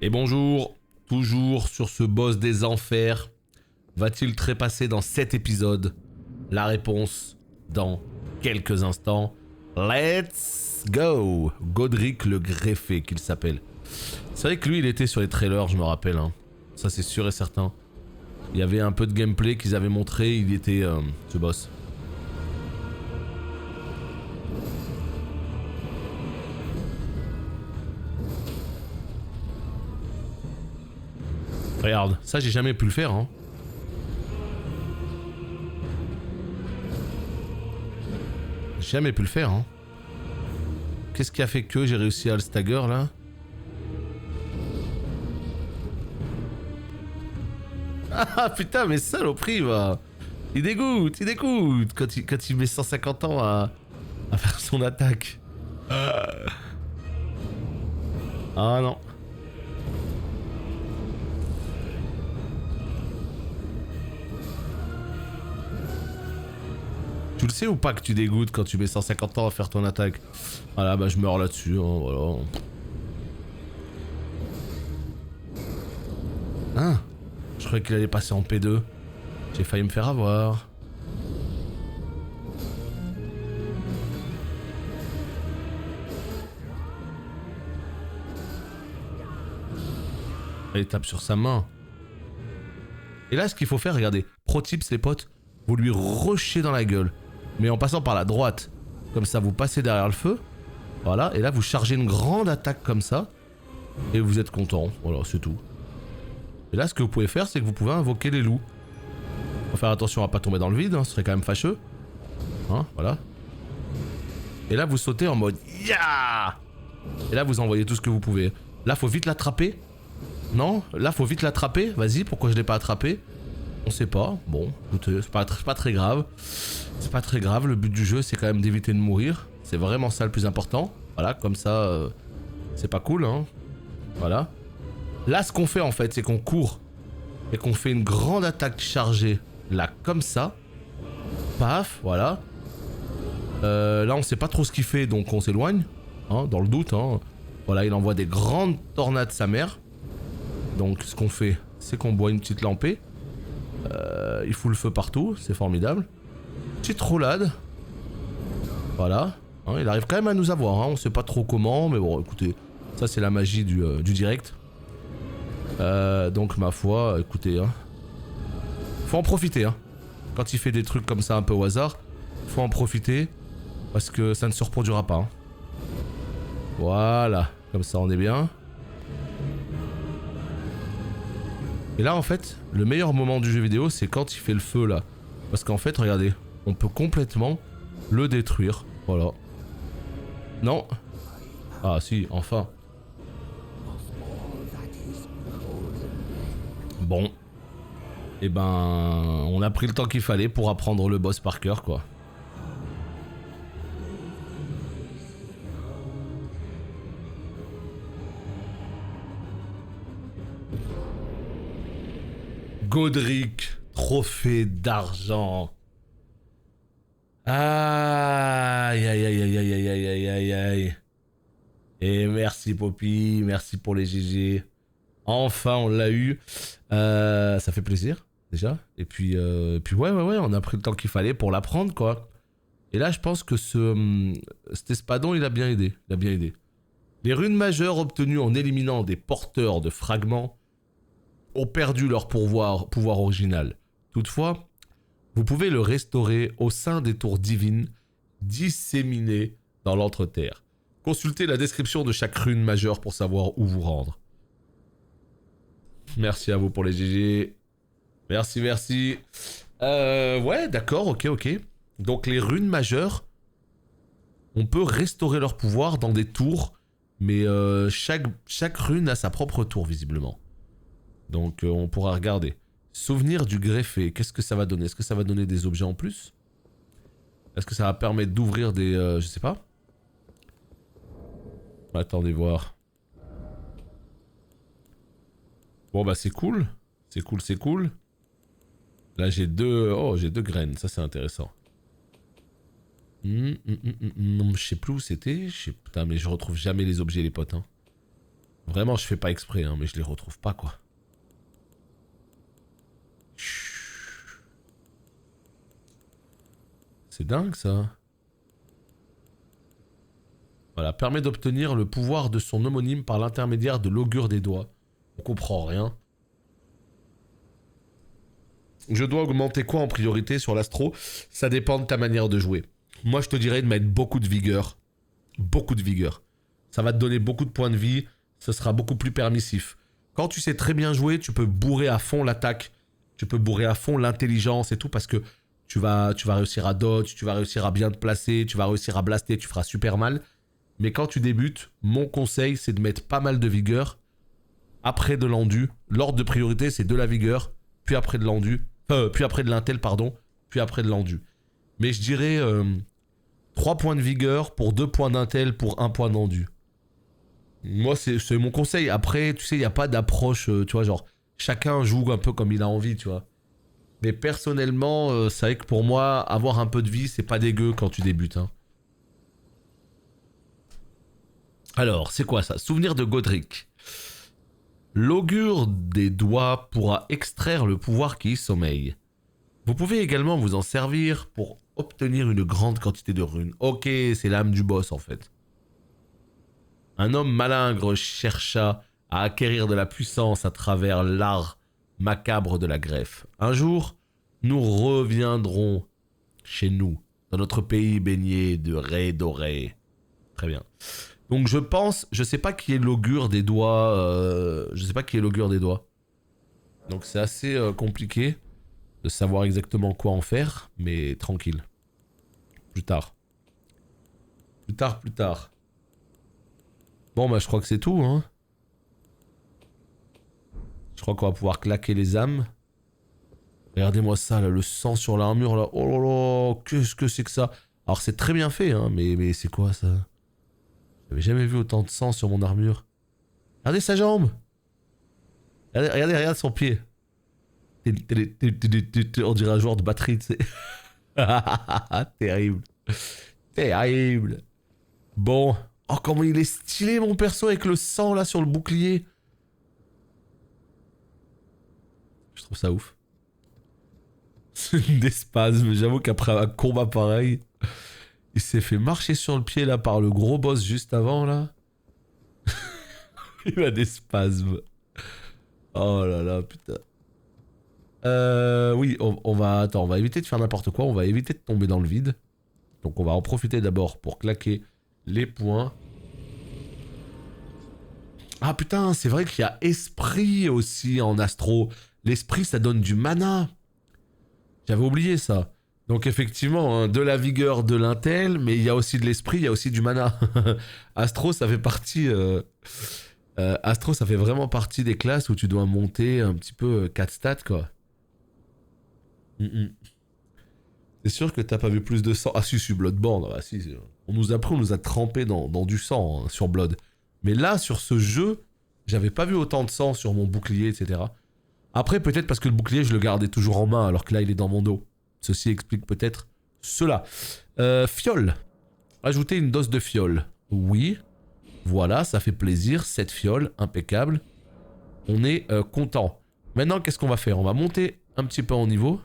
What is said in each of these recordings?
Et bonjour, toujours sur ce boss des enfers. Va-t-il trépasser dans cet épisode? La réponse dans quelques instants. Let's go! Godric le greffé qu'il s'appelle. C'est vrai que lui il était sur les trailers, je me rappelle. Hein. Ça c'est sûr et certain. Il y avait un peu de gameplay qu'ils avaient montré, il était ce boss. Regarde, ça j'ai jamais pu le faire hein. Jamais pu le faire hein. Qu'est-ce qui a fait que j'ai réussi à le stagger là? Ah putain mais saloperie va. Il dégoûte quand il met 150 ans à faire son attaque. Ah non. Tu le sais ou pas que tu dégoûtes quand tu mets 150 ans à faire ton attaque? Voilà, bah je meurs là-dessus, hein, voilà. Hein? Je croyais qu'il allait passer en P2. J'ai failli me faire avoir. Il tape sur sa main. Et là, ce qu'il faut faire, regardez. Pro tips, les potes, vous lui rushez dans la gueule. Mais en passant par la droite. Comme ça, vous passez derrière le feu. Voilà, et là, vous chargez une grande attaque comme ça. Et vous êtes content. Voilà, c'est tout. Et là, ce que vous pouvez faire, c'est que vous pouvez invoquer les loups. Faut faire attention à pas tomber dans le vide, hein, ce serait quand même fâcheux. Hein, voilà. Et là, vous sautez en mode ya. Et là, vous envoyez tout ce que vous pouvez. Là, faut vite l'attraper. Non, là, faut vite l'attraper. Vas-y, pourquoi je l'ai pas attrapé? On sait pas. Bon, écoutez, c'est pas très grave. C'est pas très grave. Le but du jeu, c'est quand même d'éviter de mourir. C'est vraiment ça le plus important. Voilà, comme ça, c'est pas cool, hein. Voilà. Là, ce qu'on fait en fait, c'est qu'on court et qu'on fait une grande attaque chargée. Là, comme ça. Paf, voilà. Là, on sait pas trop ce qu'il fait, donc on s'éloigne. Hein, dans le doute, hein. Voilà, il envoie des grandes tornades sa mère. Donc, ce qu'on fait, c'est qu'on boit une petite lampée. Il fout le feu partout, c'est formidable. Petite roulade. Voilà. Hein, il arrive quand même à nous avoir, hein. On sait pas trop comment, mais bon, écoutez, ça c'est la magie du direct. Donc ma foi, écoutez, hein. Faut en profiter, hein. Quand il fait des trucs comme ça un peu au hasard, faut en profiter, parce que ça ne se reproduira pas, hein. Voilà, comme ça on est bien. Et là en fait, le meilleur moment du jeu vidéo, c'est quand il fait le feu là. Parce qu'en fait, regardez, on peut complètement le détruire, voilà. Non. Ah si, enfin. Bon. Et ben, on a pris le temps qu'il fallait pour apprendre le boss par cœur, quoi. Godric, trophée d'argent. Aïe, aïe, aïe, aïe, aïe, aïe, aïe, aïe, aïe, aïe. Et merci Poppy, merci pour les GG. Enfin, on l'a eu. Ça fait plaisir, déjà. Et puis ouais, on a pris le temps qu'il fallait pour l'apprendre, quoi. Et là, je pense que cet espadon, il a bien aidé. Les runes majeures obtenues en éliminant des porteurs de fragments ont perdu leur pouvoir original. Toutefois, vous pouvez le restaurer au sein des tours divines disséminées dans l'Entreterre. Consultez la description de chaque rune majeure pour savoir où vous rendre. Merci à vous pour les GG. Merci. Ouais, d'accord, ok. Donc les runes majeures, on peut restaurer leur pouvoir dans des tours, mais chaque rune a sa propre tour, visiblement. Donc on pourra regarder. Souvenir du greffé, qu'est-ce que ça va donner? Est-ce que ça va donner des objets en plus? Est-ce que ça va permettre d'ouvrir des... je sais pas. Attendez voir. Bon bah c'est cool. C'est cool. Là j'ai deux... Oh, j'ai deux graines, ça c'est intéressant. Je sais plus où c'était. Putain mais je retrouve jamais les objets les potes. Hein. Vraiment, je fais pas exprès, hein, mais je les retrouve pas, quoi. C'est dingue, ça. Voilà, permet d'obtenir le pouvoir de son homonyme par l'intermédiaire de l'augure des doigts. On comprend rien. Je dois augmenter quoi en priorité sur l'astro? Ça dépend de ta manière de jouer. Moi, je te dirais de mettre beaucoup de vigueur. Beaucoup de vigueur. Ça va te donner beaucoup de points de vie. Ce sera beaucoup plus permissif. Quand tu sais très bien jouer, tu peux bourrer à fond l'attaque. Tu peux bourrer à fond l'intelligence et tout parce que tu vas réussir à dodge, tu vas réussir à bien te placer, tu vas réussir à blaster, tu feras super mal. Mais quand tu débutes, mon conseil, c'est de mettre pas mal de vigueur. Après de l'endu. L'ordre de priorité, c'est de la vigueur, puis après de l'endu. Puis après de l'intel, pardon. Puis après de l'endu. Mais je dirais 3 points de vigueur pour 2 points d'intel pour 1 point d'endu. Moi, c'est mon conseil. Après, tu sais, il n'y a pas d'approche, tu vois, genre, chacun joue un peu comme il a envie, tu vois. Mais personnellement, c'est vrai que pour moi, avoir un peu de vie, c'est pas dégueu quand tu débutes, hein. Alors, c'est quoi ça? Souvenir de Godric. L'augure des doigts pourra extraire le pouvoir qui y sommeille. Vous pouvez également vous en servir pour obtenir une grande quantité de runes. Ok, c'est l'âme du boss en fait. Un homme malingre chercha à acquérir de la puissance à travers l'art macabre de la greffe. Un jour, nous reviendrons chez nous, dans notre pays baigné de raies dorées. Très bien. Donc je pense, je sais pas qui est l'augure des doigts, je sais pas qui est l'augure des doigts. Donc c'est assez compliqué de savoir exactement quoi en faire, mais tranquille. Plus tard. Plus tard, plus tard. Bon bah je crois que c'est tout, hein. Je crois qu'on va pouvoir claquer les âmes. Regardez-moi ça là, le sang sur l'armure là. Oh là là, qu'est-ce que c'est que ça? Alors c'est très bien fait, hein, mais c'est quoi ça? J'avais jamais vu autant de sang sur mon armure. Regardez sa jambe. Regarde son pied. On dirait un joueur de batterie, tu sais. Terrible. Terrible. Bon. Oh, comment il est stylé, mon perso, avec le sang, là, sur le bouclier. Je trouve ça ouf. Des spasmes. J'avoue qu'après un combat pareil, il s'est fait marcher sur le pied, là, par le gros boss juste avant, là. Il a des spasmes. Oh là là, putain. Oui, on va... Attends, on va éviter de faire n'importe quoi. On va éviter de tomber dans le vide. Donc on va en profiter d'abord pour claquer les points. Ah putain, c'est vrai qu'il y a esprit aussi en astro. L'esprit, ça donne du mana. J'avais oublié ça. Donc effectivement, hein, de la vigueur, de l'intel, mais il y a aussi de l'esprit, il y a aussi du mana. Astro, ça fait partie... Astro, ça fait vraiment partie des classes où tu dois monter un petit peu 4 stats, quoi. C'est sûr que t'as pas vu plus de sang. Ah si, Bloodborne. Ah, si, on nous a trempé dans du sang, hein, sur Blood. Mais là, sur ce jeu, j'avais pas vu autant de sang sur mon bouclier, etc. Après, peut-être parce que le bouclier, je le gardais toujours en main, alors que là, il est dans mon dos. Ceci explique peut-être cela. Fiole. Ajouter une dose de fiole. Oui. Voilà, ça fait plaisir. 7 fioles, impeccable. On est content. Maintenant, qu'est-ce qu'on va faire? On va monter un petit peu en niveau.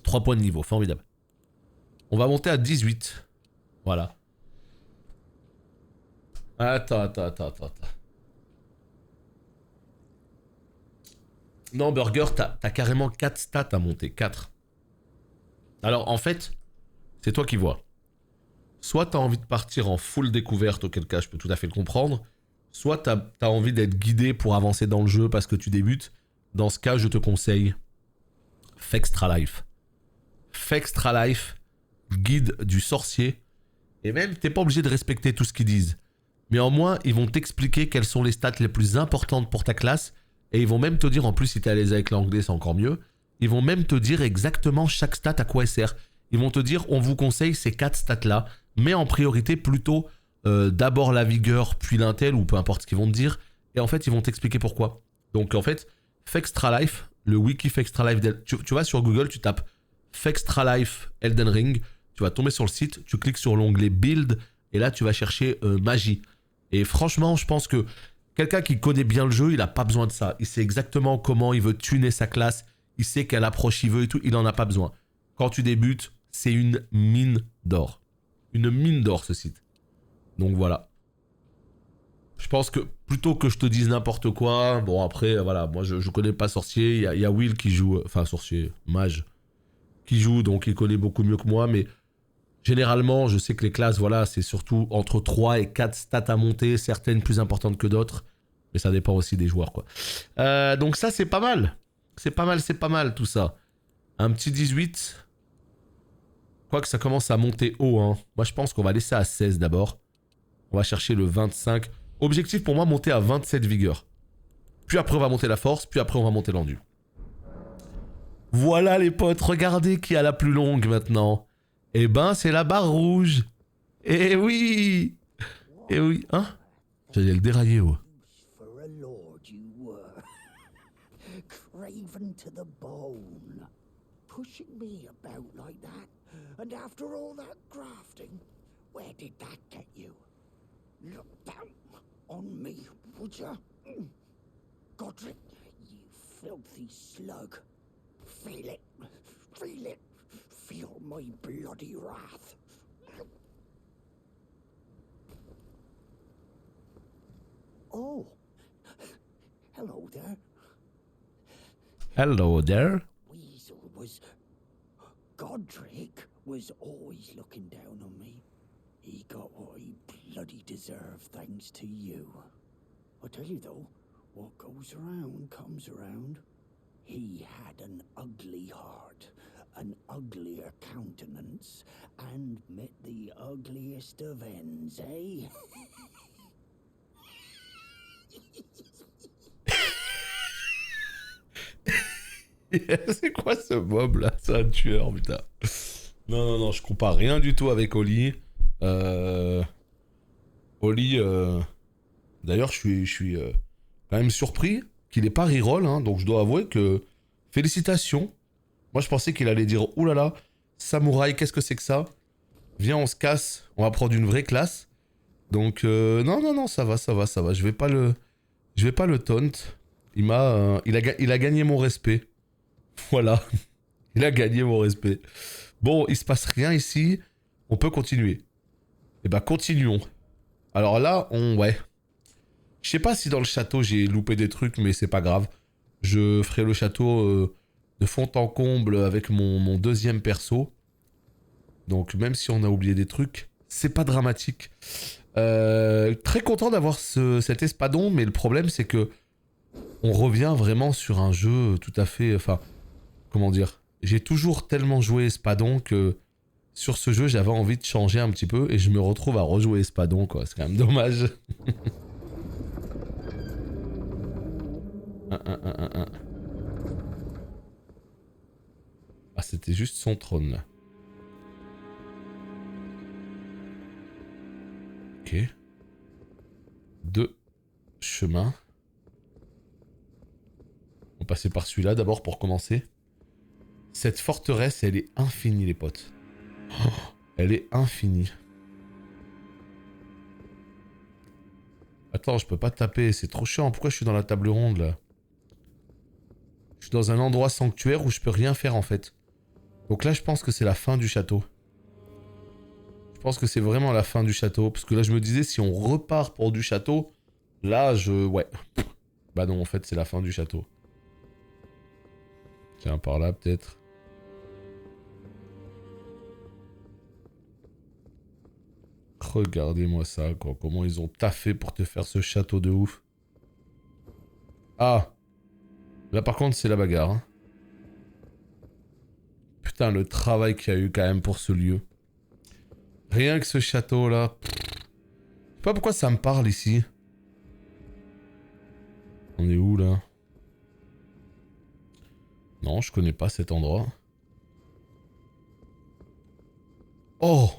3 points de niveau, formidable. On va monter à 18. Voilà. Attends. Non, Burger, t'as carrément 4 stats à monter. 4. Alors, en fait, c'est toi qui vois. Soit t'as envie de partir en full découverte, auquel cas je peux tout à fait le comprendre. Soit t'as envie d'être guidé pour avancer dans le jeu parce que tu débutes. Dans ce cas, je te conseille Fextra Life. Fextra Life, guide du sorcier. Et même, t'es pas obligé de respecter tout ce qu'ils disent. Mais en moins, ils vont t'expliquer quelles sont les stats les plus importantes pour ta classe. Et ils vont même te dire, en plus, si t'es à l'aise avec l'anglais, c'est encore mieux. Ils vont même te dire exactement chaque stat à quoi elle sert. Ils vont te dire, on vous conseille ces 4 stats-là, mais en priorité plutôt d'abord la vigueur, puis l'intel, ou peu importe ce qu'ils vont te dire. Et en fait, ils vont t'expliquer pourquoi. Donc en fait, Fextra Life, le wiki Fextra Life, tu vas sur Google, tu tapes Fextra Life Elden Ring, tu vas tomber sur le site, tu cliques sur l'onglet Build, et là tu vas chercher magie. Et franchement, je pense que Quelqu'un qui connaît bien le jeu, il a pas besoin de ça. Il sait exactement comment il veut tuner sa classe. Il sait quelle approche il veut et tout. Il en a pas besoin. Quand tu débutes, c'est une mine d'or. Une mine d'or, ce site. Donc voilà. Je pense que plutôt que je te dise n'importe quoi, bon après, voilà, moi je connais pas sorcier. Il y a Will qui joue, enfin sorcier, mage, qui joue, donc il connaît beaucoup mieux que moi, mais généralement, je sais que les classes, voilà, c'est surtout entre 3 et 4 stats à monter, certaines plus importantes que d'autres, mais ça dépend aussi des joueurs, quoi. Donc ça, c'est pas mal. C'est pas mal tout ça. Un petit 18. Quoique ça commence à monter haut, hein. Moi, je pense qu'on va laisser à 16 d'abord. On va chercher le 25. Objectif pour moi, monter à 27 vigueur. Puis après, on va monter la force, puis après, on va monter l'endu. Voilà les potes, regardez qui a la plus longue maintenant. Eh ben, c'est la barre rouge. Eh oui. Eh oui, hein. J'allais le dérailler, oh. Craven to the bone. Pushing me about like that, and after all that grafting, where did that get you? Look down on me, would ya? Godric, you filthy slug. Feel it, feel it, feel my bloody wrath. Oh, hello there. Hello there. Weasel was... Godric was always looking down on me. He got what he bloody deserved thanks to you. I tell you though, what goes around comes around. He had an ugly heart, an uglier countenance, and met the ugliest of ends, eh? C'est quoi ce mob là? C'est un tueur, putain. Non, je compare rien du tout avec Oli. Oli, d'ailleurs, je suis quand même surpris qu'il ait pas reroll, hein, donc je dois avouer que félicitations. Moi, je pensais qu'il allait dire oulala, samouraï, qu'est-ce que c'est que ça? Viens, on se casse, on va prendre une vraie classe. Donc, non, ça va. Je vais pas le taunt. Il a gagné mon respect. Voilà. Il a gagné mon respect. Bon, il se passe rien ici. On peut continuer. Eh ben, continuons. Alors là, ouais. Je sais pas si dans le château j'ai loupé des trucs, mais c'est pas grave. Je ferai le château de fond en comble avec mon deuxième perso. Donc même si on a oublié des trucs, c'est pas dramatique. Très content d'avoir cet espadon, mais le problème c'est que on revient vraiment sur un jeu tout à fait... Enfin, comment dire? J'ai toujours tellement joué espadon que sur ce jeu j'avais envie de changer un petit peu et je me retrouve à rejouer espadon, quoi. C'est quand même dommage. Ah, c'était juste son trône là. Ok. 2 chemins. On va passer par celui-là d'abord pour commencer. Cette forteresse, elle est infinie, les potes. Oh, elle est infinie. Attends, je peux pas taper, c'est trop chiant. Pourquoi je suis dans la table ronde là? Je suis dans un endroit sanctuaire où je peux rien faire en fait. Donc là, je pense que c'est la fin du château. Je pense que c'est vraiment la fin du château. Parce que là, je me disais, si on repart pour du château, là, ouais. Bah non, en fait, c'est la fin du château. Tiens, par là, peut-être. Regardez-moi ça, quoi. Comment ils ont taffé pour te faire ce château de ouf. Ah. Là, par contre, c'est la bagarre. Hein. Putain, le travail qu'il y a eu quand même pour ce lieu. Rien que ce château-là. Je sais pas pourquoi ça me parle ici. On est où, là? Non, je connais pas cet endroit. Oh!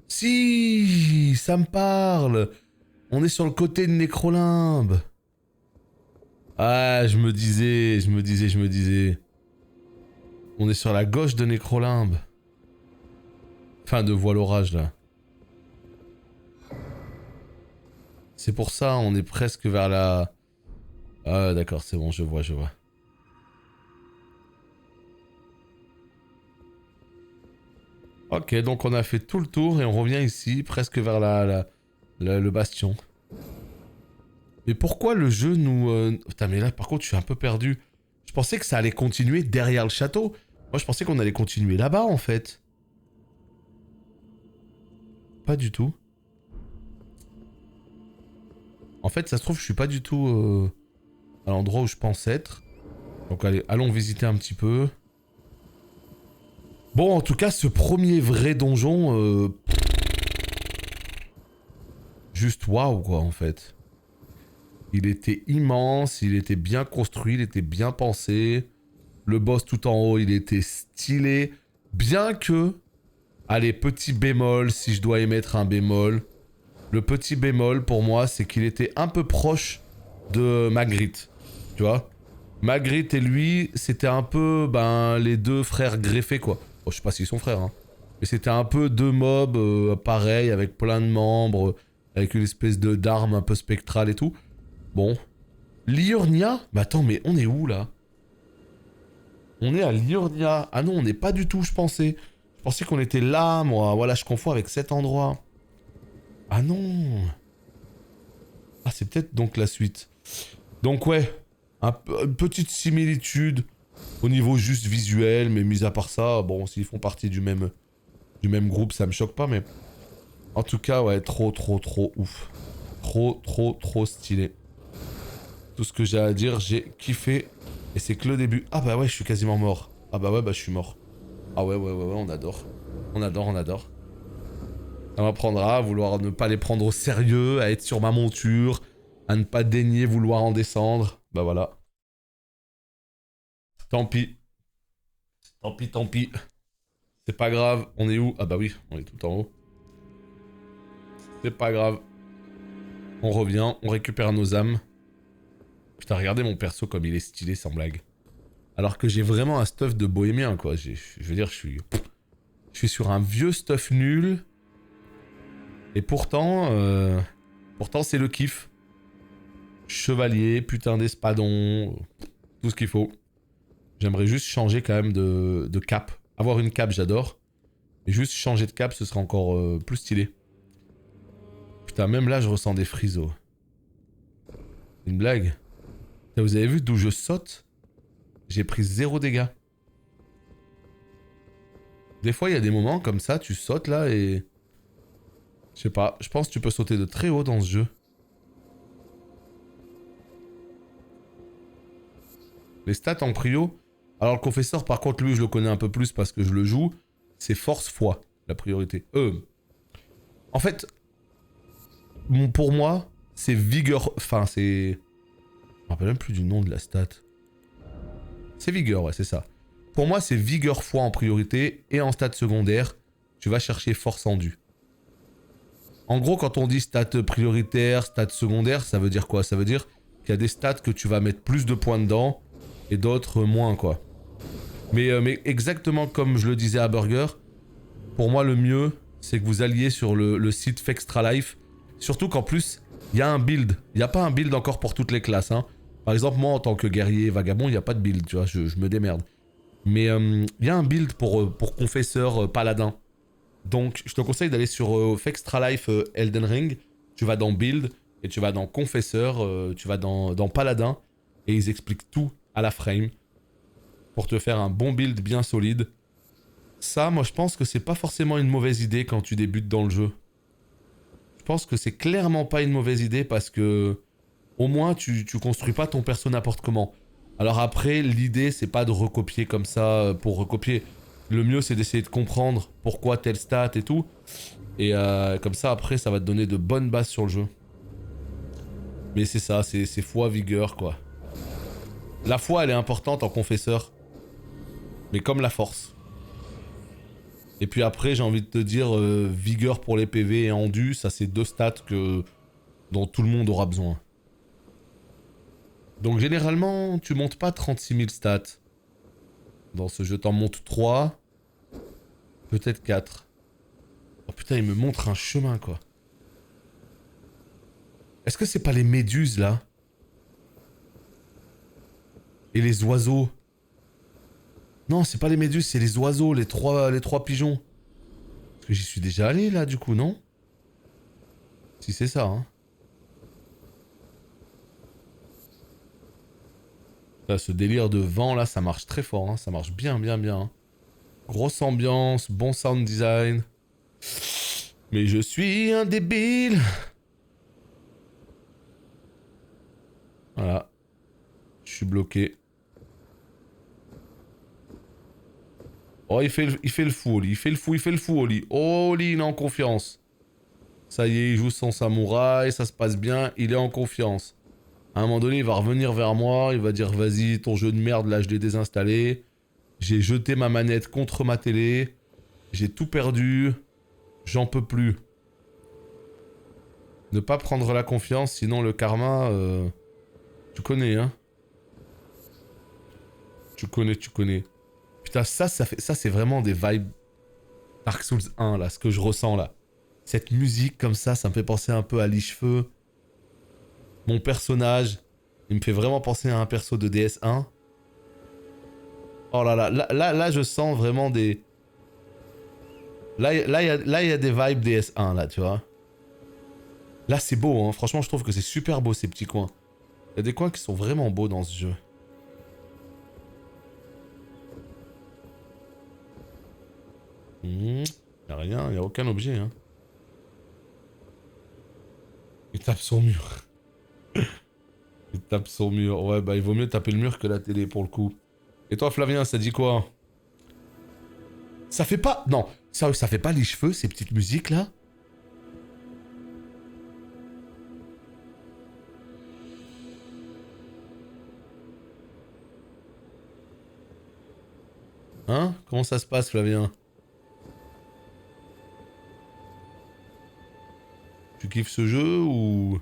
Si, ça me parle. On est sur le côté de Nécrolimbe. Ah, je me disais. On est sur la gauche de Nécrolimbe. Enfin, de Voile Orage, là. C'est pour ça, on est presque vers la... Ah d'accord, c'est bon, je vois, je vois. Ok, donc on a fait tout le tour et on revient ici, presque vers le bastion. Mais pourquoi le jeu nous... Putain, mais là, par contre, je suis un peu perdu. Je pensais que ça allait continuer derrière le château. Moi, je pensais qu'on allait continuer là-bas, en fait. Pas du tout. En fait, ça se trouve, je suis pas du tout à l'endroit où je pense être. Donc allez, allons visiter un petit peu. Bon, en tout cas, ce premier vrai donjon... Juste waouh, quoi, en fait. Il était immense, il était bien construit, il était bien pensé. Le boss tout en haut, il était stylé. Bien que... Allez, petit bémol, si je dois émettre un bémol. Le petit bémol, pour moi, c'est qu'il était un peu proche de Magritte. Tu vois, Magritte et lui, c'était un peu ben, les deux frères greffés, quoi. Bon, je sais pas s'ils sont frères, hein. Mais c'était un peu deux mobs pareils, avec plein de membres, avec une espèce de d'arme un peu spectrale et tout. Bon. Liurnia? Mais attends, mais on est où, là? On est à Liurnia. Ah non, on n'est pas du tout, je pensais. Je pensais qu'on était là, moi. Voilà, je confonds avec cet endroit. Ah non. Ah, c'est peut-être donc la suite. Donc ouais, une petite similitude au niveau juste visuel, mais mis à part ça, bon, s'ils font partie du même groupe, ça me choque pas, mais... En tout cas, ouais, trop ouf. Trop stylé. Tout ce que j'ai à dire, j'ai kiffé. Et c'est que le début. Ah bah ouais, je suis quasiment mort. Ah bah ouais, bah je suis mort. Ah ouais, on adore. On adore. Ça m'apprendra à vouloir ne pas les prendre au sérieux, à être sur ma monture, à ne pas daigner vouloir en descendre. Bah voilà. Tant pis. Tant pis. C'est pas grave. On est où? Ah bah oui, on est tout en haut. C'est pas grave. On revient, on récupère nos âmes. Putain, regardez mon perso comme il est stylé, sans blague. Alors que j'ai vraiment un stuff de bohémien, quoi. Je veux dire, je suis sur un vieux stuff nul. Et pourtant, c'est le kiff. Chevalier, putain d'espadon, tout ce qu'il faut. J'aimerais juste changer quand même de cap. Avoir une cape, j'adore. Mais juste changer de cap, ce serait encore plus stylé. Putain, même là, je ressens des frisos. Une blague. Putain, vous avez vu d'où je saute? J'ai pris 0 dégâts. Des fois, il y a des moments comme ça, tu sautes là et... Je sais pas, je pense que tu peux sauter de très haut dans ce jeu. Les stats en prio. Alors le confesseur, par contre, lui, je le connais un peu plus parce que je le joue. C'est force foi, la priorité. En fait, pour moi, c'est vigueur... Enfin, c'est... Je me rappelle même plus du nom de la stat. C'est vigueur, ouais, c'est ça. Pour moi, c'est vigueur foi en priorité. Et en stat secondaire, tu vas chercher force endue. En gros, quand on dit stat prioritaire, stat secondaire, ça veut dire quoi? Ça veut dire qu'il y a des stats que tu vas mettre plus de points dedans et d'autres moins, quoi. Mais exactement comme je le disais à Burger, pour moi, le mieux, c'est que vous alliez sur le site Fextra Life. Surtout qu'en plus, il y a un build. Il n'y a pas un build encore pour toutes les classes, hein. Par exemple, moi, en tant que guerrier vagabond, il n'y a pas de build, tu vois, je me démerde. Mais il y a un build pour confesseur paladin. Donc, je te conseille d'aller sur Fextra Life Elden Ring. Tu vas dans Build, et tu vas dans Confesseur, tu vas dans Paladin, et ils expliquent tout à la frame pour te faire un bon build bien solide. Ça, moi, je pense que c'est pas forcément une mauvaise idée quand tu débutes dans le jeu. Je pense que c'est clairement pas une mauvaise idée parce que au moins, tu construis pas ton perso n'importe comment. Alors après, l'idée, c'est pas de recopier comme ça pour recopier. Le mieux, c'est d'essayer de comprendre pourquoi telle stat et tout. Et comme ça, après, ça va te donner de bonnes bases sur le jeu. Mais c'est ça, c'est foi, vigueur, quoi. La foi, elle est importante en confesseur. Mais comme la force. Et puis après, j'ai envie de te dire, vigueur pour les PV et endu, ça c'est deux stats dont tout le monde aura besoin. Donc généralement, tu montes pas 36 000 stats. Dans ce jeu, t'en montes 3. Peut-être 4. Oh putain, il me montre un chemin, quoi. Est-ce que c'est pas les méduses, là? Et les oiseaux? Non, c'est pas les méduses, c'est les oiseaux, les trois pigeons. Parce que j'y suis déjà allé, là, du coup, non? Si c'est ça, hein. Là, ce délire de vent, là, ça marche très fort, hein. Ça marche bien, bien, bien. Hein. Grosse ambiance, bon sound design. Mais je suis un débile. Voilà. Je suis bloqué. Oh, il fait le fou, Oli. Il fait le fou, Oli. Oh, Oli, il est en confiance. Ça y est, il joue son samouraï, ça se passe bien, il est en confiance. À un moment donné, il va revenir vers moi, il va dire, vas-y, ton jeu de merde, là, je l'ai désinstallé. J'ai jeté ma manette contre ma télé. J'ai tout perdu. J'en peux plus. Ne pas prendre la confiance, sinon le karma... Tu connais, hein. Tu connais. Putain, ça c'est vraiment des vibes Dark Souls 1, là, ce que je ressens, là. Cette musique, comme ça me fait penser un peu à Lichefeu. Mon personnage, il me fait vraiment penser à un perso de DS1. Oh là là, là je sens vraiment des... Là, il y a des vibes DS1, là, tu vois. Là, c'est beau, hein. Franchement, je trouve que c'est super beau, ces petits coins. Il y a des coins qui sont vraiment beaux dans ce jeu. Y a rien, y a aucun objet, hein. Il tape son mur. Il tape son mur. Ouais, bah il vaut mieux taper le mur que la télé, pour le coup. Et toi, Flavien, ça dit quoi? Ça fait pas... Non, ça fait pas les cheveux, ces petites musiques-là? Hein? Comment ça se passe, Flavien? Tu kiffes ce jeu ou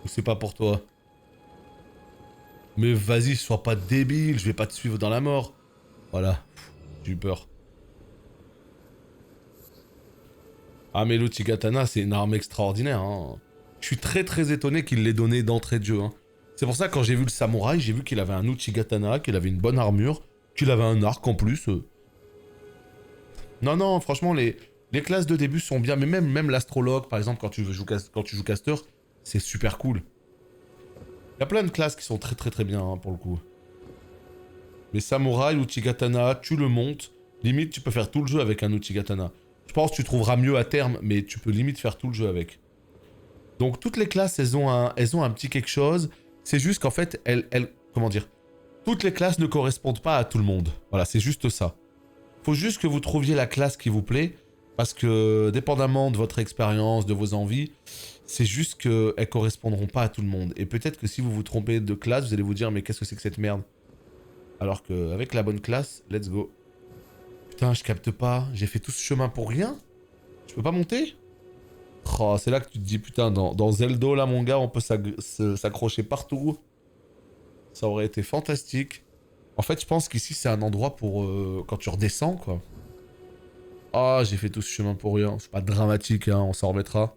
c'est pas pour toi? Mais vas-y, sois pas débile, je vais pas te suivre dans la mort. Voilà, j'ai eu peur. Ah mais l'Uchigatana, c'est une arme extraordinaire. Hein. Je suis très étonné qu'il l'ait donné d'entrée de jeu. Hein. C'est pour ça que quand j'ai vu le samouraï, j'ai vu qu'il avait un Uchigatana, qu'il avait une bonne armure, qu'il avait un arc en plus. Non, franchement, les classes de début sont bien, mais même l'astrologue, par exemple, quand tu joues caster, c'est super cool. Il y a plein de classes qui sont très bien, hein, pour le coup. Mais samouraï, Uchigatana, tu le montes, limite tu peux faire tout le jeu avec un Uchigatana. Je pense que tu trouveras mieux à terme, mais tu peux limite faire tout le jeu avec. Donc toutes les classes, elles ont un petit quelque chose. C'est juste qu'en fait, comment dire, toutes les classes ne correspondent pas à tout le monde. Voilà, c'est juste ça. Faut juste que vous trouviez la classe qui vous plaît, parce que dépendamment de votre expérience, de vos envies, c'est juste qu'elles correspondront pas à tout le monde. Et peut-être que si vous vous trompez de classe, vous allez vous dire mais qu'est-ce que c'est que cette merde? Alors qu'avec la bonne classe, let's go. Putain, je capte pas, j'ai fait tout ce chemin pour rien? Je peux pas monter? Oh, c'est là que tu te dis putain, dans Zelda là mon gars, on peut s'accrocher partout. Ça aurait été fantastique. En fait, je pense qu'ici, c'est un endroit pour... quand tu redescends, quoi. Ah, j'ai fait tout ce chemin pour rien. C'est pas dramatique, hein, on s'en remettra.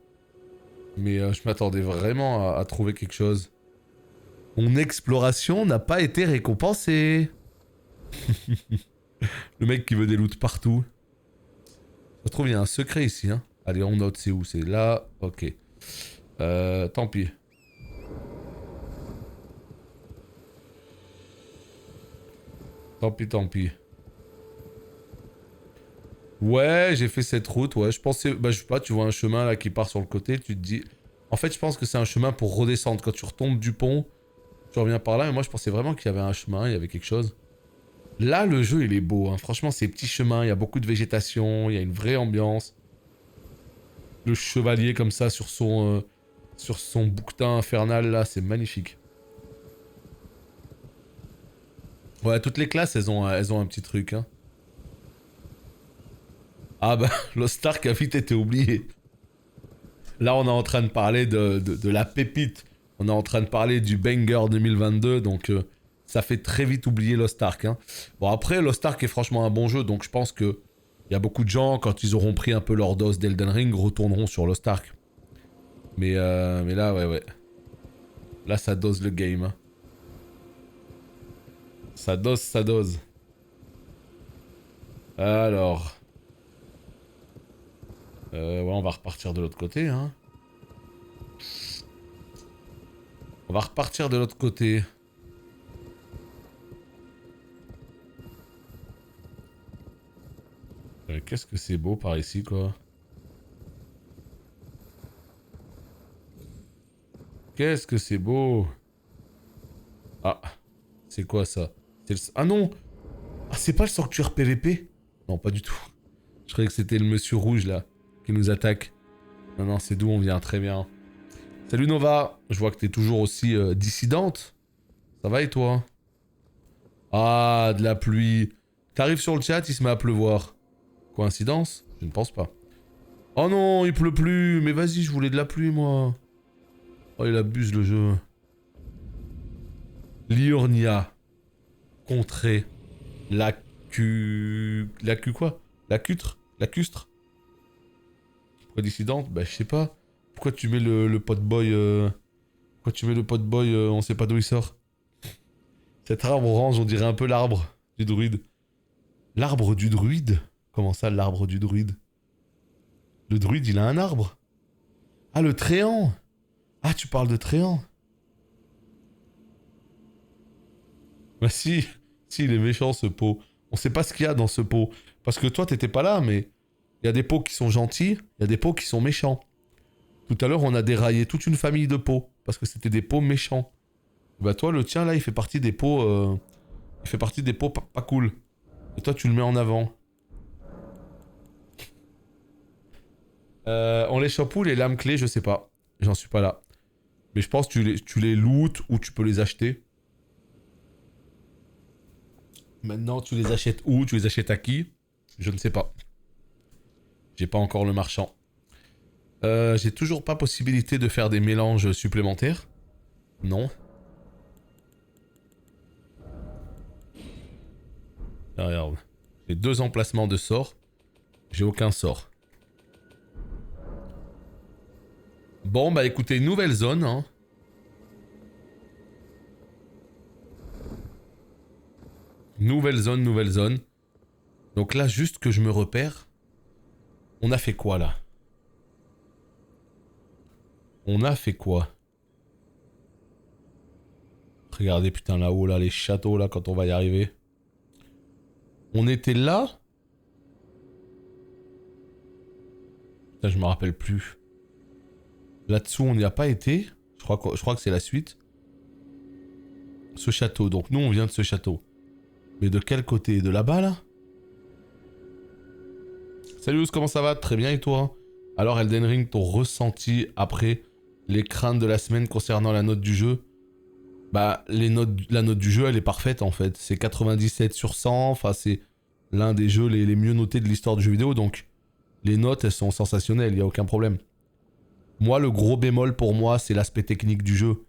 Mais je m'attendais vraiment à trouver quelque chose. Mon exploration n'a pas été récompensée. Le mec qui veut des loots partout. Ça se trouve, il y a un secret ici, hein. Allez, on note, c'est où? C'est là. Ok. Tant pis. Tant pis. Ouais, j'ai fait cette route, ouais. Je pensais... Bah, je sais pas, tu vois un chemin là qui part sur le côté, tu te dis... En fait, je pense que c'est un chemin pour redescendre. Quand tu retombes du pont, tu reviens par là. Mais moi, je pensais vraiment qu'il y avait un chemin, il y avait quelque chose. Là, le jeu, il est beau. Hein. Franchement, ces petits chemins, il y a beaucoup de végétation, il y a une vraie ambiance. Le chevalier comme ça sur son bouquetin infernal, là, c'est magnifique. Ouais, toutes les classes, elles ont un petit truc, hein. Ah bah, Lost Ark a vite été oublié. Là, on est en train de parler de la pépite. On est en train de parler du banger 2022, donc ça fait très vite oublier Lost Ark. Hein. Bon, après, Lost Ark est franchement un bon jeu, donc je pense que il y a beaucoup de gens, quand ils auront pris un peu leur dose d'Elden Ring, retourneront sur Lost Ark. Mais là, ouais. Là, ça dose le game. Hein. Ça dose. Alors... ouais, on va repartir de l'autre côté, hein. On va repartir de l'autre côté. Qu'est-ce que c'est beau par ici, quoi. Qu'est-ce que c'est beau. Ah, c'est quoi ça? Ah non. Ah, c'est pas le sanctuaire PVP? Non, pas du tout. Je croyais que c'était le monsieur rouge, là, qui nous attaque. Non, c'est d'où on vient, très bien. Salut Nova, je vois que t'es toujours aussi dissidente. Ça va et toi? Ah, de la pluie. T'arrives sur le chat, il se met à pleuvoir. Coïncidence? Je ne pense pas. Oh non, il pleut plus. Mais vas-y, je voulais de la pluie, moi. Oh, il abuse le jeu. Liurnia. Contrée. La quoi? Lacustre. Pourquoi dissidente? Bah, je sais pas. Pourquoi tu mets le potboy... Pourquoi tu mets le potboy, on sait pas d'où il sort. Cet arbre orange, on dirait un peu l'arbre du druide. L'arbre du druide? Comment ça, l'arbre du druide? Le druide, il a un arbre? Ah, le tréant! Ah, tu parles de tréant? Bah si, il est méchant ce pot. On sait pas ce qu'il y a dans ce pot. Parce que toi, t'étais pas là, mais... Il y a des pots qui sont gentils, il y a des pots qui sont méchants. Tout à l'heure, on a déraillé toute une famille de pots. Parce que c'était des pots méchants. Bah toi, le tien, là, il fait partie des pots... Il fait partie des pots pas cool. Et toi, tu le mets en avant. On les chope où, les lames clés? Je sais pas. J'en suis pas là. Mais je pense que tu les lootes ou tu peux les acheter. Maintenant, tu les achètes où? Tu les achètes à qui? Je ne sais pas. J'ai pas encore le marchand. J'ai toujours pas possibilité de faire des mélanges supplémentaires. Non. Ah, regarde. J'ai 2 emplacements de sorts. J'ai aucun sort. Bon, bah écoutez, nouvelle zone. Hein. Nouvelle zone. Donc là, juste que je me repère. On a fait quoi, là? On a fait quoi? Regardez, putain, là-haut, là, les châteaux, là, quand on va y arriver. On était là? Putain, je me rappelle plus. Là-dessous, on n'y a pas été. Je crois que c'est la suite. Ce château. Donc nous, on vient de ce château. Mais de quel côté? De là-bas, là? Salut, comment ça va? Très bien, et toi? Alors, Elden Ring, ton ressenti après les craintes de la semaine concernant la note du jeu? Bah, la note du jeu, elle est parfaite, en fait. C'est 97 sur 100. Enfin, c'est l'un des jeux les mieux notés de l'histoire du jeu vidéo. Donc, les notes, elles sont sensationnelles. Il n'y a aucun problème. Moi, le gros bémol pour moi, c'est l'aspect technique du jeu.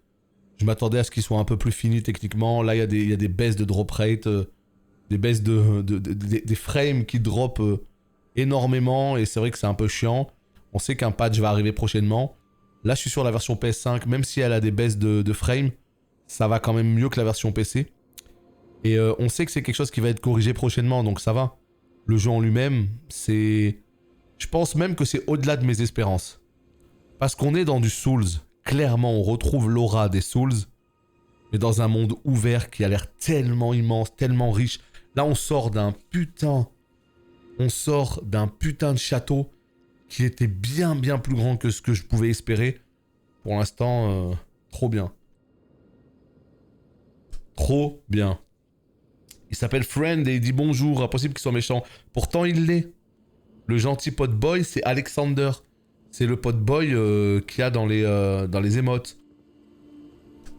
Je m'attendais à ce qu'il soit un peu plus fini techniquement. Là, il y a des baisses de drop rate, des baisses des frames qui drop énormément. Et c'est vrai que c'est un peu chiant. On sait qu'un patch va arriver prochainement. Là, je suis sur la version PS5. Même si elle a des baisses de frames, ça va quand même mieux que la version PC. Et on sait que c'est quelque chose qui va être corrigé prochainement. Donc ça va. Le jeu en lui-même, c'est... Je pense même que c'est au-delà de mes espérances. Parce qu'on est dans du Souls. Clairement, on retrouve l'aura des Souls. Mais dans un monde ouvert qui a l'air tellement immense, tellement riche. Là, on sort d'un putain... On sort d'un putain de château qui était bien plus grand que ce que je pouvais espérer. Pour l'instant, trop bien. Trop bien. Il s'appelle Friend et il dit bonjour, impossible qu'il soit méchant. Pourtant, il l'est. Le gentil potboy, c'est Alexander. C'est le potboy qu'il y a dans les émotes.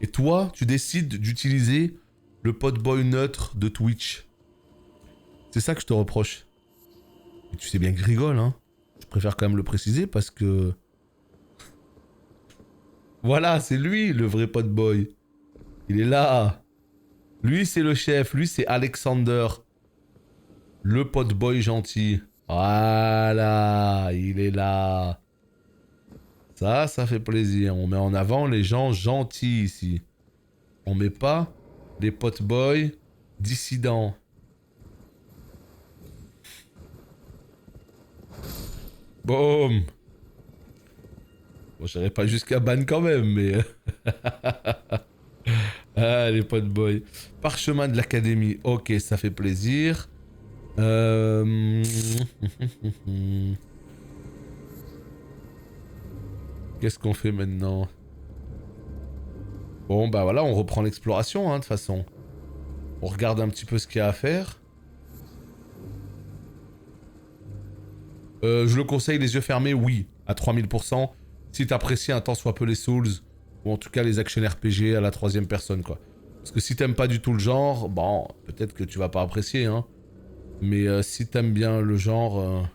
Et toi, tu décides d'utiliser le potboy neutre de Twitch. C'est ça que je te reproche. Et tu sais bien que je rigole, hein. Je préfère quand même le préciser parce que... Voilà, c'est lui le vrai potboy. Il est là. Lui, c'est le chef. Lui, c'est Alexander. Le potboy gentil. Voilà, il est là. Ça fait plaisir. On met en avant les gens gentils ici. On met pas les pot boys dissidents. Boum. Bon, j'irai pas jusqu'à ban quand même, mais... ah, les pot boys. Parchemin de l'académie. Ok, ça fait plaisir. Qu'est-ce qu'on fait maintenant? Bon, bah voilà, on reprend l'exploration, hein, de toute façon. On regarde un petit peu ce qu'il y a à faire. Je le conseille les yeux fermés, oui, à 3000%. Si t'apprécies un tant soit peu les Souls, ou en tout cas les action RPG à la troisième personne, quoi. Parce que si t'aimes pas du tout le genre, bon, peut-être que tu vas pas apprécier, hein. Mais si t'aimes bien le genre,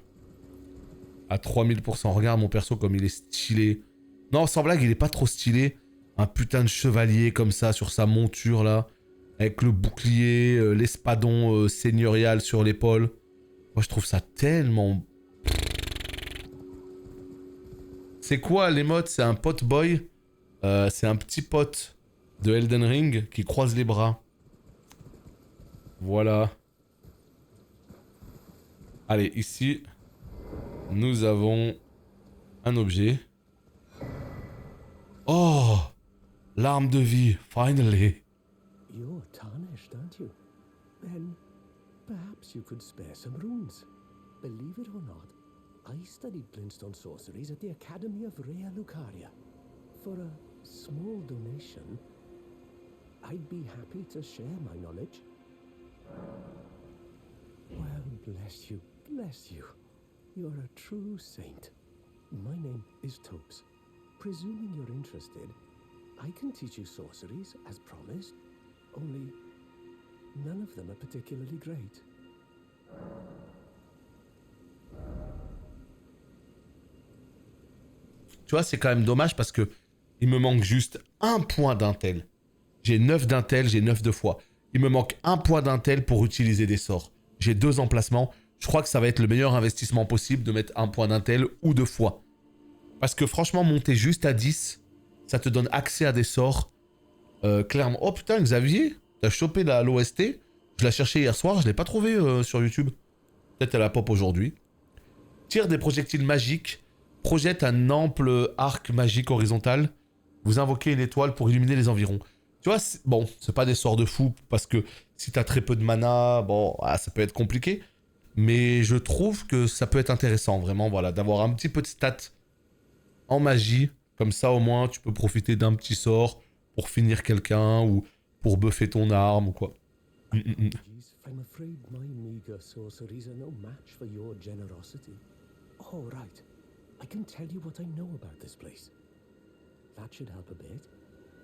à 3000%, regarde mon perso comme il est stylé. Non, sans blague, il est pas trop stylé. Un putain de chevalier comme ça sur sa monture là, avec le bouclier, l'espadon seigneurial sur l'épaule. Moi je trouve ça tellement... C'est quoi l'émote? C'est un pot boy. C'est un petit pote de Elden Ring qui croise les bras. Voilà. Allez, ici, nous avons un objet. Oh! L'arme de vie, finally. You're tarnished, aren't you? Then perhaps you could spare some runes. Believe it or not, I studied glintstone sorceries at the Academy of Rea Lucaria. For a small donation, I'd be happy to share my knowledge. Well, bless you, bless you. You're a true saint. My name is Topes. Presuming you're interested, I can teach you sorceries, as promised. Only, none of them are particularly great. Tu vois, c'est quand même dommage parce que il me manque juste un point d'intel. J'ai 9 d'intel, j'ai 9 de foi. Il me manque un point d'intel pour utiliser des sorts. J'ai 2 emplacements. Je crois que ça va être le meilleur investissement possible de mettre un point d'intel ou de foi. Parce que franchement, monter juste à 10, ça te donne accès à des sorts. Clairement. Oh putain, Xavier, t'as chopé l'OST. Je la cherchais hier soir, je l'ai pas trouvé sur YouTube. Peut-être elle a pop aujourd'hui. Tire des projectiles magiques. Projette un ample arc magique horizontal. Vous invoquez une étoile pour illuminer les environs. Tu vois, bon, c'est pas des sorts de fou, parce que si t'as très peu de mana, bon, ça peut être compliqué. Mais je trouve que ça peut être intéressant, vraiment, voilà, d'avoir un petit peu de stats en magie. Comme ça, au moins, tu peux profiter d'un petit sort pour finir quelqu'un ou pour buffer ton arme ou quoi. Apologies, I'm afraid my meager sorceries are no match for your generosity. All right, I can tell you what I know about this place. That should help a bit.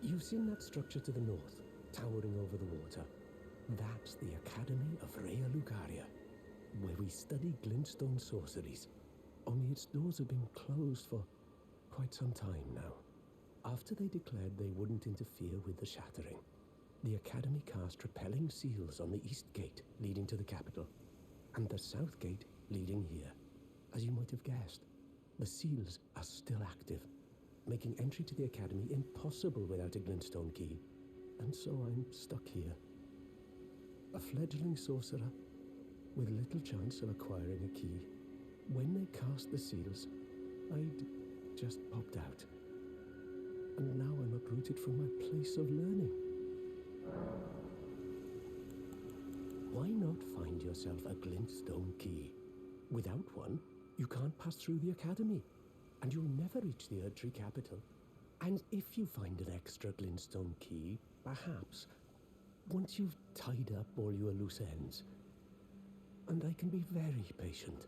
You've seen that structure to the north, towering over the water. That's the Academy of Rea Lucaria, where we study glintstone sorceries. Only its doors have been closed for quite some time now. After they declared they wouldn't interfere with the shattering, the Academy cast repelling seals on the east gate leading to the capital, and the south gate leading here. As you might have guessed, the seals are still active, making entry to the Academy impossible without a glintstone key. And so I'm stuck here. A fledgling sorcerer with little chance of acquiring a key. When they cast the seals, I'd just popped out. And now I'm uprooted from my place of learning. Why not find yourself a glintstone key? Without one, you can't pass through the Academy, and you'll never reach the Erdtree capital. And if you find an extra glintstone key, perhaps, once you've tied up all your loose ends, and I can be very patient,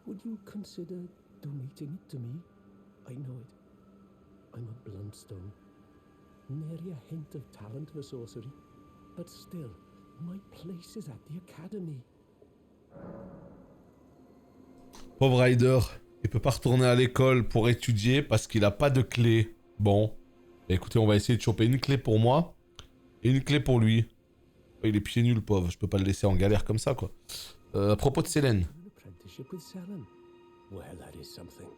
would you consider donating it to me? I know it. I'm a bluntstone. Nary a hint of talent for sorcery. But still, my place is at the Academy. Pauvre Ryder, il peut pas retourner à l'école pour étudier parce qu'il a pas de clé. Bon, écoutez, on va essayer de choper une clé pour moi et une clé pour lui. Oh, il est pieds nus, le pauvre. Je peux pas le laisser en galère comme ça, quoi. À propos de Selene. An apprenticeship with Selen. Well, that is something.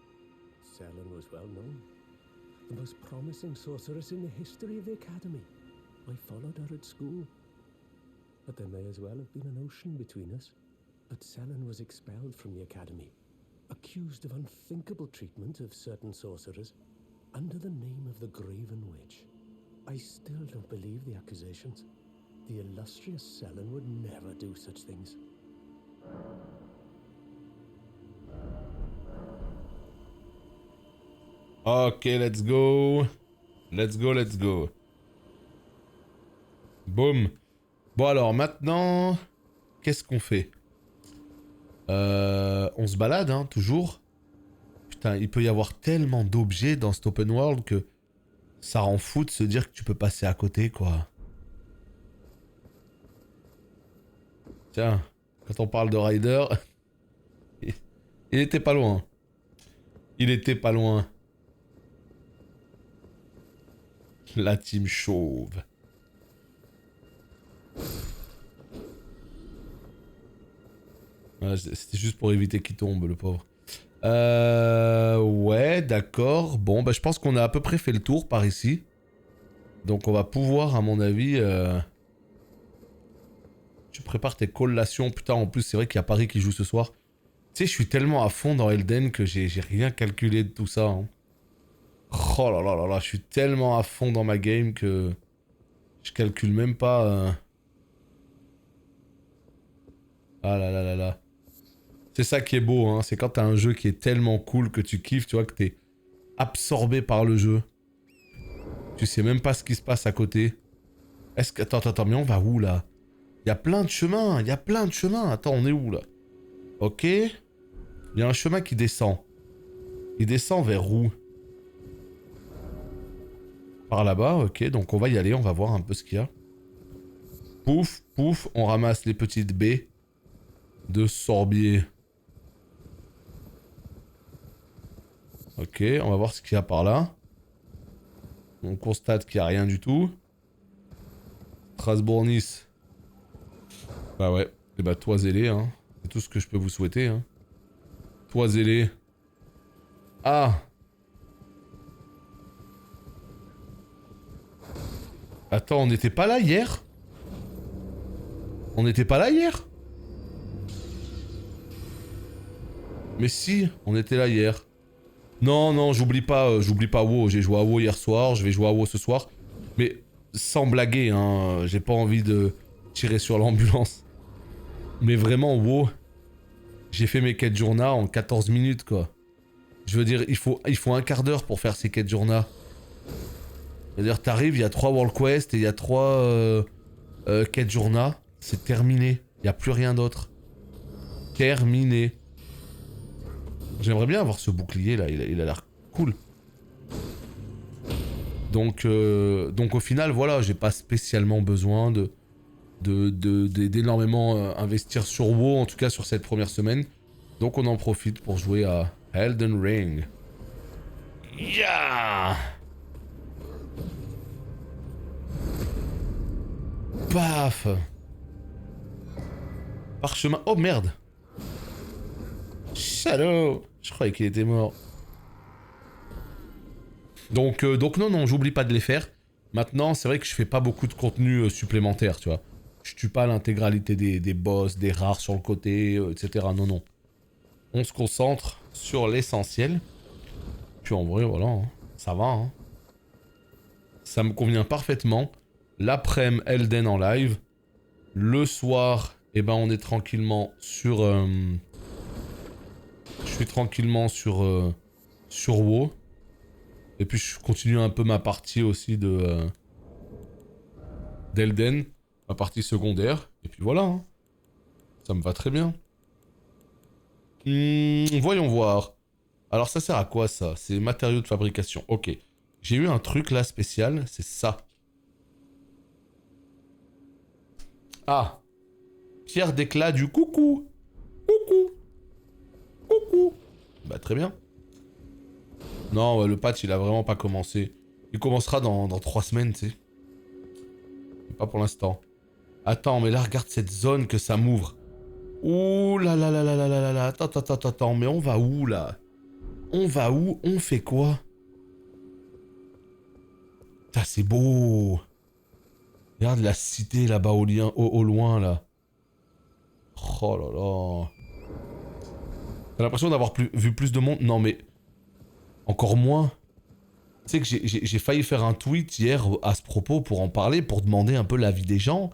Selen was well known. the most promising sorceress in the history of the Academy. I followed her at school. But there may as well have been an ocean between us. But Selen was expelled from the Academy, accused of unthinkable treatment of certain sorcerers, under the name of the Graven Witch. I still don't believe the accusations. The illustrious Selen would never do such things. Ok, let's go. Let's go, let's go. Boum. Bon alors, maintenant... Qu'est-ce qu'on fait? On se balade, hein, toujours. Putain, il peut y avoir tellement d'objets dans cet open world que... Ça rend fou de se dire que tu peux passer à côté, quoi. Tiens, quand on parle de Ryder... Il était pas loin. Il était pas loin. La team chauve. Ouais, c'était juste pour éviter qu'il tombe, le pauvre. Ouais, d'accord. Bon, bah je pense qu'on a à peu près fait le tour par ici. Donc on va pouvoir, à mon avis... Tu prépares tes collations. Putain, en plus, c'est vrai qu'il y a Paris qui joue ce soir. Tu sais, je suis tellement à fond dans Elden que j'ai rien calculé de tout ça. Hein. Oh là là là là, je suis tellement à fond dans ma game que... Je calcule même pas... Ah là là là là. C'est ça qui est beau, hein. C'est quand t'as un jeu qui est tellement cool que tu kiffes, tu vois, que t'es absorbé par le jeu. Tu sais même pas ce qui se passe à côté. Est-ce que... Attends, mais on va où, là? Il y a plein de chemins, il y a plein de chemins. Attends, on est où, là? Ok. Il y a un chemin qui descend. Il descend vers où? Par là-bas, ok. Donc on va y aller, on va voir un peu ce qu'il y a. Pouf, pouf, on ramasse les petites baies de sorbier. Ok, on va voir ce qu'il y a par là. On constate qu'il n'y a rien du tout. Strasbourg-Nice. Bah ouais, et bah toisez-les, hein. C'est tout ce que je peux vous souhaiter, hein. Toisez-les. Ah! Attends, on n'était pas là hier? On n'était pas là hier? Mais si, on était là hier. Non, non, j'oublie pas WoW. J'ai joué à WoW hier soir, je vais jouer à WoW ce soir. Mais sans blaguer, hein, j'ai pas envie de tirer sur l'ambulance. Mais vraiment, WoW, j'ai fait mes quêtes journaux en 14 minutes, quoi. Je veux dire, il faut un quart d'heure pour faire ces quêtes journaux. C'est-à-dire, t'arrives, il y a 3 World Quest et il y a 3 quêtes journaux. C'est terminé. Il n'y a plus rien d'autre. Terminé. J'aimerais bien avoir ce bouclier là, il a l'air cool. Donc au final, voilà, j'ai pas spécialement besoin d'énormément investir sur WoW, en tout cas sur cette première semaine. Donc on en profite pour jouer à Elden Ring. Yeah! Paf! Parchemin. Oh merde! Shadow! Je croyais qu'il était mort. Donc non, j'oublie pas de les faire. Maintenant, c'est vrai que je fais pas beaucoup de contenu supplémentaire, tu vois. Je tue pas l'intégralité des boss, des rares sur le côté, etc. Non, non. On se concentre sur l'essentiel. Puis en vrai, voilà, hein, ça va. Hein. Ça me convient parfaitement. L'après-midi, Elden en live. Le soir, eh ben, on est tranquillement sur... Je suis tranquillement sur WoW. Et puis je continue un peu ma partie aussi d'Elden. Ma partie secondaire. Et puis voilà. Hein. Ça me va très bien. Voyons voir. Alors ça sert à quoi ça? C'est matériaux de fabrication. Ok. J'ai eu un truc là spécial. C'est ça. Ah. Pierre d'éclat du coucou. Coucou. Coucou. Bah très bien. Non, le patch il a vraiment pas commencé. Il commencera dans 3 semaines, tu sais. Pas pour l'instant. Attends, mais là regarde cette zone que ça m'ouvre. Ouh là là là là là là là. Attends, mais on va où là? On va où? On fait quoi? Putain, c'est beau. Regarde la cité là-bas au loin là. Oh là là. T'as l'impression d'avoir vu plus de monde? Non mais... Encore moins. Tu sais que j'ai failli faire un tweet hier à ce propos pour en parler, pour demander un peu l'avis des gens.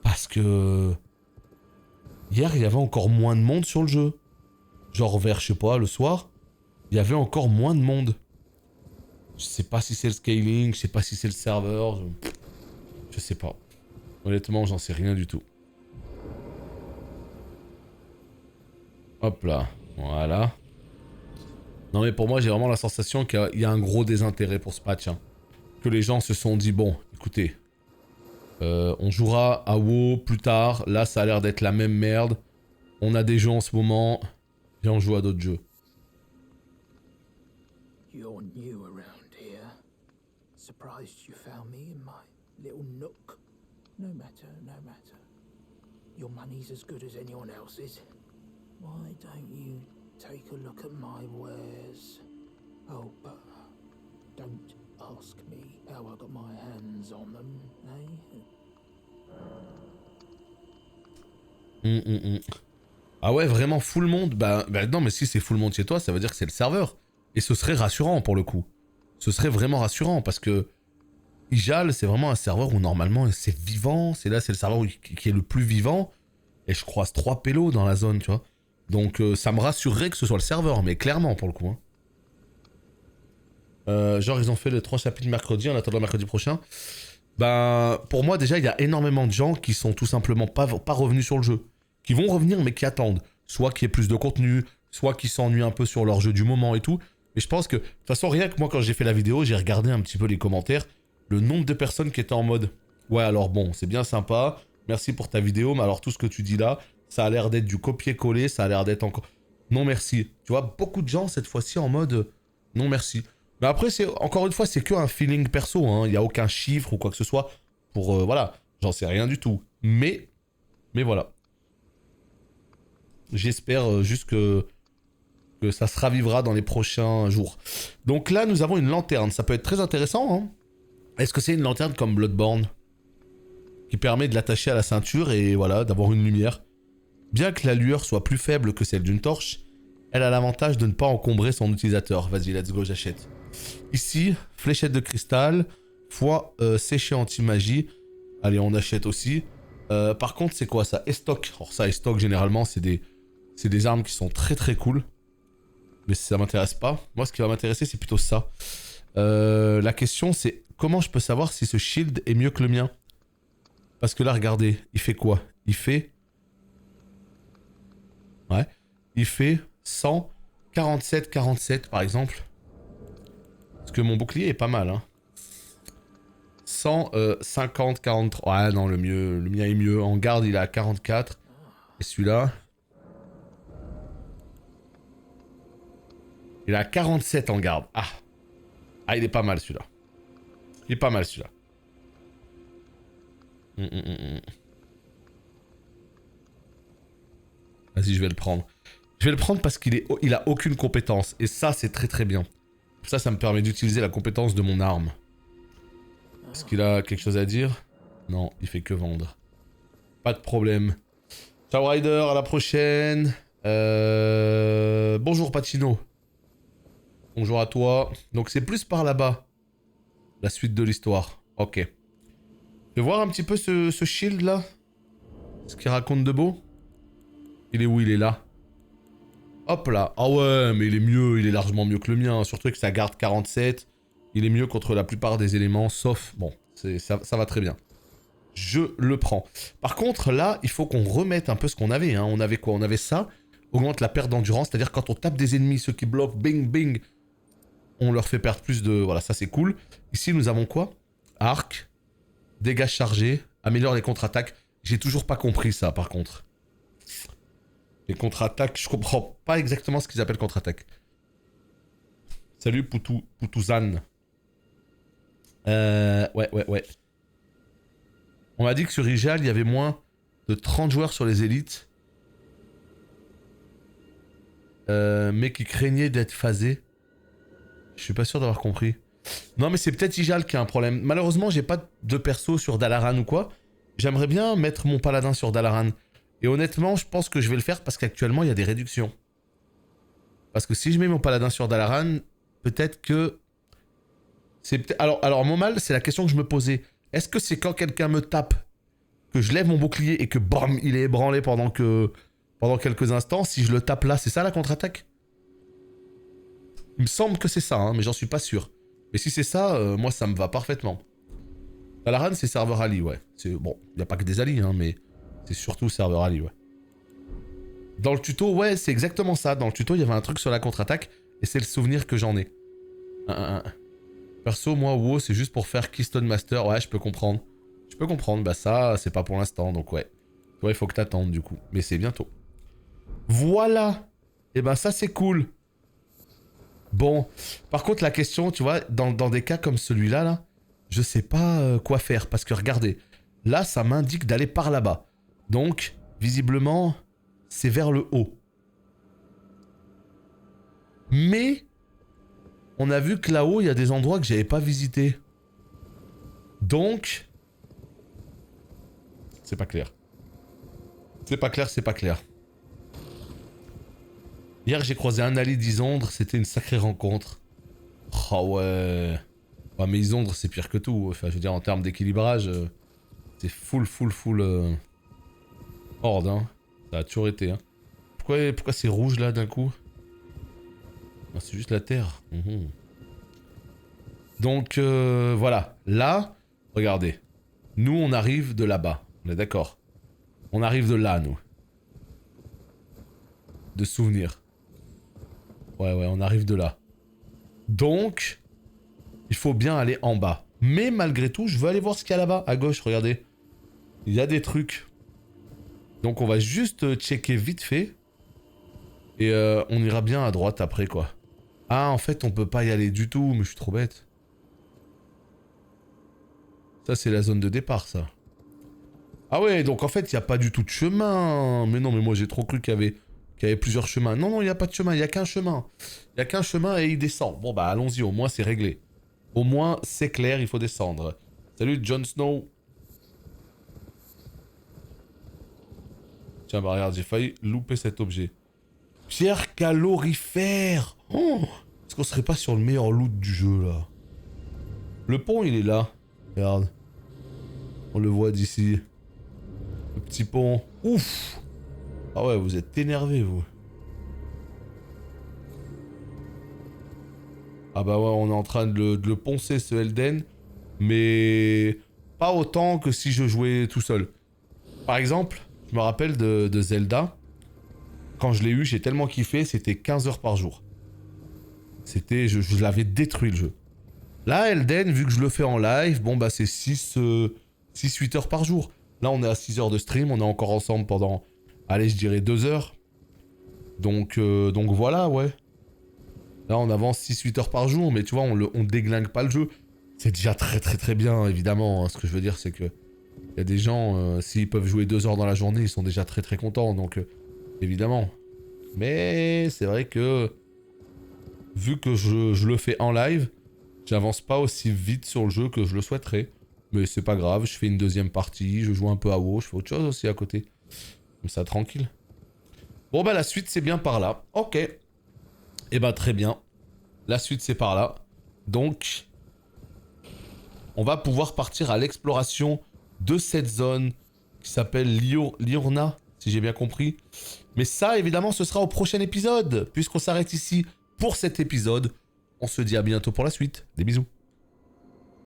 Parce que... Hier, il y avait encore moins de monde sur le jeu. Genre vers, je sais pas, le soir, il y avait encore moins de monde. Je sais pas si c'est le scaling, je sais pas si c'est le serveur. Je sais pas. Honnêtement, j'en sais rien du tout. Hop là, voilà. Non mais pour moi, j'ai vraiment la sensation qu'il y a un gros désintérêt pour ce patch. Hein. Que les gens se sont dit, bon, écoutez, on jouera à WoW plus tard. Là, ça a l'air d'être la même merde. On a des jeux en ce moment. Viens, on joue à d'autres jeux. You're new around here. Surprised you found me in my little nook. No matter, no matter. Your money's as good as anyone else's. Why don't you take a look at my wares? Oh, but don't ask me how I got my hands on them, eh? Ah ouais, vraiment full monde? Bah non, mais si c'est full monde chez toi, ça veut dire que c'est le serveur. Et ce serait rassurant pour le coup. Ce serait vraiment rassurant parce que Ijal, c'est vraiment un serveur où normalement c'est vivant. C'est le serveur qui est le plus vivant. Et je croise 3 pélos dans la zone, tu vois. Donc ça me rassurerait que ce soit le serveur, mais clairement pour le coup. Hein. Genre ils ont fait les 3 chapitres mercredi en attendant mercredi prochain. Bah pour moi déjà il y a énormément de gens qui sont tout simplement pas revenus sur le jeu. Qui vont revenir mais qui attendent. Soit qu'il y ait plus de contenu, soit qui s'ennuient un peu sur leur jeu du moment et tout. Mais je pense que, de toute façon, rien que moi quand j'ai fait la vidéo, j'ai regardé un petit peu les commentaires. Le nombre de personnes qui étaient en mode « Ouais alors bon, c'est bien sympa, merci pour ta vidéo, mais alors tout ce que tu dis là, ça a l'air d'être du copier-coller, ça a l'air d'être encore... Non merci. » Tu vois, beaucoup de gens cette fois-ci en mode « Non merci. » Mais après, encore une fois, c'est que un feeling perso, hein. Il n'y a aucun chiffre ou quoi que ce soit pour... voilà, j'en sais rien du tout. Mais voilà. J'espère juste que ça se ravivera dans les prochains jours. Donc là, nous avons une lanterne. Ça peut être très intéressant. Hein. Est-ce que c'est une lanterne comme Bloodborne qui permet de l'attacher à la ceinture et voilà, d'avoir une lumière. Bien que la lueur soit plus faible que celle d'une torche, elle a l'avantage de ne pas encombrer son utilisateur. Vas-y, let's go, j'achète. Ici, fléchette de cristal, foie séché anti-magie. Allez, on achète aussi. Par contre, c'est quoi ça? Estoc. Alors ça, Estoc, généralement, c'est des armes qui sont très très cool. Mais ça m'intéresse pas. Moi, ce qui va m'intéresser, c'est plutôt ça. La question, c'est comment je peux savoir si ce shield est mieux que le mien? Parce que là, regardez, il fait quoi? Il fait... Ouais. Il fait 147, 47, par exemple. Parce que mon bouclier est pas mal, hein. 150, 43... Ouais, non, le mien est mieux. En garde, il est à 44. Et celui-là... Il est à 47 en garde. Ah. Ah, il est pas mal, celui-là. Il est pas mal, celui-là. Vas-y, je vais le prendre. Je vais le prendre parce qu'il a aucune compétence. Et ça, c'est très très bien. Ça me permet d'utiliser la compétence de mon arme. Est-ce qu'il a quelque chose à dire? Non, il fait que vendre. Pas de problème. Ciao Ryder, à la prochaine. Bonjour Pacino. Bonjour à toi. Donc c'est plus par là-bas. La suite de l'histoire. Ok. Je vais voir un petit peu ce shield là. Ce qu'il raconte de beau. Il est où? Il est là. Hop là. Ah ouais, mais il est mieux. Il est largement mieux que le mien. Surtout que ça garde 47. Il est mieux contre la plupart des éléments. Sauf... Bon, ça va très bien. Je le prends. Par contre, là, il faut qu'on remette un peu ce qu'on avait. Hein. On avait quoi? On avait ça. Augmente la perte d'endurance. C'est-à-dire quand on tape des ennemis, ceux qui bloquent, bing, bing, on leur fait perdre plus de... Voilà, ça c'est cool. Ici, nous avons quoi? Arc. Dégâts chargés. Améliore les contre-attaques. J'ai toujours pas compris ça, par contre. Les contre-attaques, je comprends pas exactement ce qu'ils appellent contre-attaque. Salut Poutouzan. Ouais. On m'a dit que sur Ijal, il y avait moins de 30 joueurs sur les élites. Mais qui craignaient d'être phasés. Je suis pas sûr d'avoir compris. Non, mais c'est peut-être Ijal qui a un problème. Malheureusement, j'ai pas de perso sur Dalaran ou quoi. J'aimerais bien mettre mon paladin sur Dalaran. Et honnêtement, je pense que je vais le faire parce qu'actuellement, il y a des réductions. Parce que si je mets mon paladin sur Dalaran, peut-être que... Alors, mon mal, c'est la question que je me posais. Est-ce que c'est quand quelqu'un me tape, que je lève mon bouclier et que bam, il est ébranlé pendant quelques instants? Si je le tape là, c'est ça la contre-attaque? Il me semble que c'est ça, hein, mais j'en suis pas sûr. Mais si c'est ça, moi ça me va parfaitement. Dalaran, c'est serveur Ali, ouais. Bon, il n'y a pas que des Ali, hein, mais c'est surtout serveur Ali, ouais. Dans le tuto, ouais, c'est exactement ça. Dans le tuto, il y avait un truc sur la contre-attaque, et c'est le souvenir que j'en ai. Perso, moi, WoW, c'est juste pour faire Keystone Master. Ouais, je peux comprendre. Je peux comprendre. Bah ça, c'est pas pour l'instant, donc ouais. Ouais, il faut que t'attendes, du coup. Mais c'est bientôt. Voilà. Et ben ça, c'est cool. Bon. Par contre, la question, tu vois, dans des cas comme celui-là, là, je sais pas quoi faire. Parce que, regardez. Là, ça m'indique d'aller par là-bas. Donc, visiblement, c'est vers le haut. Mais... on a vu que là-haut, il y a des endroits que j'avais pas visités. Donc... c'est pas clair. C'est pas clair, c'est pas clair. Hier, j'ai croisé un Ali d'Isondre, c'était une sacrée rencontre. Oh ouais... ouais, mais Isondre, c'est pire que tout. Enfin, je veux dire, en termes d'équilibrage, c'est full... horde, hein. Ça a toujours été, hein. Pourquoi c'est rouge, là, d'un coup? Ah, c'est juste la terre. Donc, voilà. Là, regardez. Nous, on arrive de là-bas. On est d'accord? On arrive de là, nous. De souvenirs. Ouais, on arrive de là. Donc, il faut bien aller en bas. Mais malgré tout, je veux aller voir ce qu'il y a là-bas, à gauche, regardez. Il y a des trucs. Donc, on va juste checker vite fait. Et on ira bien à droite après, quoi. Ah, en fait, on peut pas y aller du tout, mais je suis trop bête. Ça, c'est la zone de départ, ça. Ah ouais, donc en fait, il n'y a pas du tout de chemin. Mais non, mais moi, j'ai trop cru qu'il y avait plusieurs chemins. Non, il n'y a pas de chemin, il n'y a qu'un chemin. Il n'y a qu'un chemin et il descend. Bon, bah, allons-y, au moins, c'est réglé. Au moins, c'est clair, il faut descendre. Salut, Jon Snow. Tiens, bah, regarde, j'ai failli louper cet objet. Pierre calorifère. Oh, est-ce qu'on serait pas sur le meilleur loot du jeu, là? Le pont, il est là. Regarde. On le voit d'ici. Le petit pont. Ouf. Ah ouais, vous êtes énervé, vous. Ah bah ouais, on est en train de le poncer, ce Elden. Mais... pas autant que si je jouais tout seul. Par exemple, je me rappelle de Zelda. Quand je l'ai eu, j'ai tellement kiffé, c'était 15 heures par jour. C'était... je l'avais détruit, le jeu. Là, Elden, vu que je le fais en live, bon bah c'est 6-8 heures par jour. Là, on est à 6 heures de stream, on est encore ensemble pendant, allez, je dirais 2 heures. Donc voilà, ouais. Là, on avance 6-8 heures par jour, mais tu vois, on déglingue pas le jeu. C'est déjà très bien, évidemment. Hein. Ce que je veux dire, c'est que il y a des gens, s'ils peuvent jouer 2 heures dans la journée, ils sont déjà très contents, donc évidemment. Mais c'est vrai que, vu que je le fais en live, j'avance pas aussi vite sur le jeu que je le souhaiterais. Mais c'est pas grave, je fais une deuxième partie, je joue un peu à WoW, je fais autre chose aussi à côté. Comme ça, tranquille. Bon bah la suite c'est bien par là. Ok. Et bah très bien. La suite c'est par là. Donc, on va pouvoir partir à l'exploration de cette zone qui s'appelle Liurna, si j'ai bien compris. Mais ça, évidemment, ce sera au prochain épisode, puisqu'on s'arrête ici pour cet épisode. On se dit à bientôt pour la suite. Des bisous.